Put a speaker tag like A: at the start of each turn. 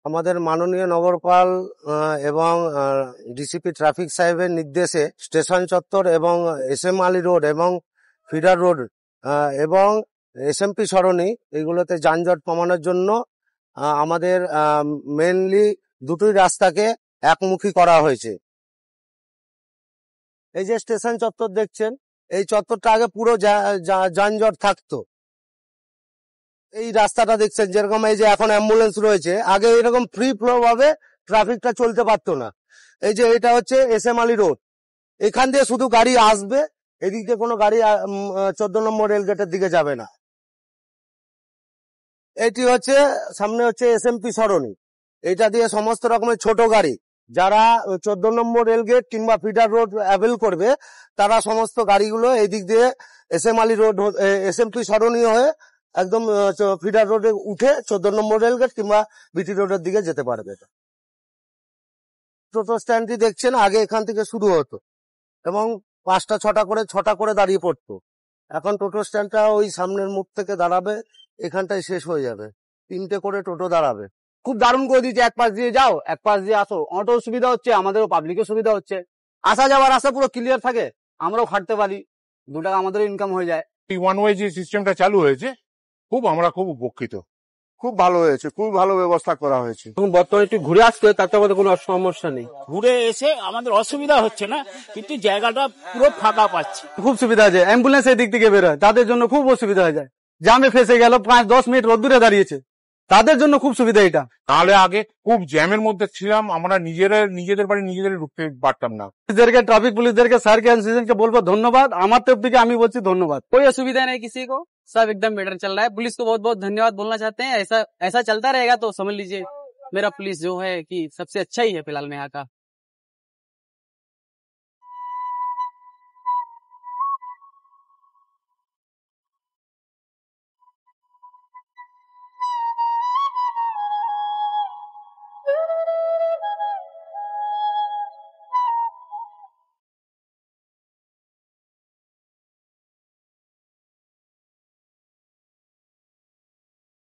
A: আমাদের মাননীয় নগরপাল এবং ডিসিপি ট্রাফিক সাহেবের নির্দেশে স্টেশন চত্বর এবং এসএম আলী রোড এবং ফিডার রোড এবং এসএমপি সরণি এগুলোতে যানজট কমানোর জন্য আমাদের মেনলি দুটোই রাস্তাকে একমুখী করা হয়েছে। এই যে স্টেশন চত্বর দেখছেন, এই চত্বরটা আগে পুরো যানজট থাকতো। এই রাস্তাটা দেখছেন যেরকম এই যে এখন অ্যাম্বুলেন্স রয়েছে, আগে এরকম ফ্রি ফ্লো ভাবে ট্রাফিকটা চলতে পারতো না। এই যে এটা হচ্ছে এসএম আলী রোড, এখান দিয়ে শুধু গাড়ি আসবে, এদিক দিয়ে কোনো গাড়ি 14 নম্বর রেলগেটের দিকে যাবে না। এটি হচ্ছে সামনে হচ্ছে এসএমপি সরণি, এটা দিয়ে সমস্ত রকমের ছোট গাড়ি যারা 14 নম্বর রেলগেট কিংবা ফিডার রোড অ্যাভেল করবে, তারা সমস্ত গাড়িগুলো এই দিক দিয়ে এসএম আলী রোড এসএমপি সরণি হয়ে একদম ফিডার রোডে উঠে 14 নম্বর রেলগেট কিংবা বিটি রোডের দিকে যেতে পারবে। টোটো স্ট্যান্ডটি দেখছেন আগে এখান থেকে শুরু হতো এবং 5টা 6টা করে দাঁড়িয়ে পড়তো। এখন টোটো স্ট্যান্ডটা ওই সামনের মুখ থেকে দাঁড়াবে, এখানটায় শেষ হয়ে যাবে, 3টে করে টোটো দাঁড়াবে।
B: খুব দারুণ করে দিয়েছে, এক পাশ দিয়ে যাও এক পাশ দিয়ে আসো, অটো সুবিধা হচ্ছে, আমাদেরও পাবলিকের সুবিধা হচ্ছে, আসা যাওয়ার রাস্তা পুরো ক্লিয়ার থাকে, আমরাও খাটতে পারি, 2 টাকা আমাদেরও ইনকাম হয়ে যায়।
C: ওয়ান ওয়ে যে সিস্টেমটা চালু হয়েছে আমরা খুব উপকৃত, খুব ভালো হয়েছে, খুব ভালো ব্যবস্থা করা হয়েছে।
D: এখন বর্তমানে একটু ঘুরে আসতে তাতে আমাদের কোনো সমস্যা নেই,
E: ঘুরে এসে আমাদের অসুবিধা হচ্ছে না, কিন্তু জায়গাটা পুরো ফাঁকা পাচ্ছি।
B: খুব সুবিধা আছে, অ্যাম্বুলেন্স এই দিক থেকে বেরোয়, তাদের জন্য খুব অসুবিধা হয়ে যায়, জামে ফেসে গেল 5-10 মিনিট রোদ্দুরে দাঁড়িয়েছে, তাদের জন্য খুব সুবিধা এটা।
C: তাহলে আগে খুব জ্যামের মধ্যে ছিলাম, আমরা নিজেদের বাড়ি নিজেদের ঢুকতে পারতাম না।
B: ट्रैफिक पुलिसদেরকে স্যারকে এনসিসিকে বলবো ধন্যবাদ, আমার তরফ থেকে আমি বলছি ধন্যবাদ।
D: कोई असुविधा नहीं किसी को, सब एकदम बेटर चल रहा है। पुलिस को बहुत बहुत धन्यवाद बोलना चाहते हैं, ऐसा चलता रहेगा तो समझ लीजिए मेरा पुलिस जो है कि सबसे अच्छा ही है फिलहाल में यहाँ का।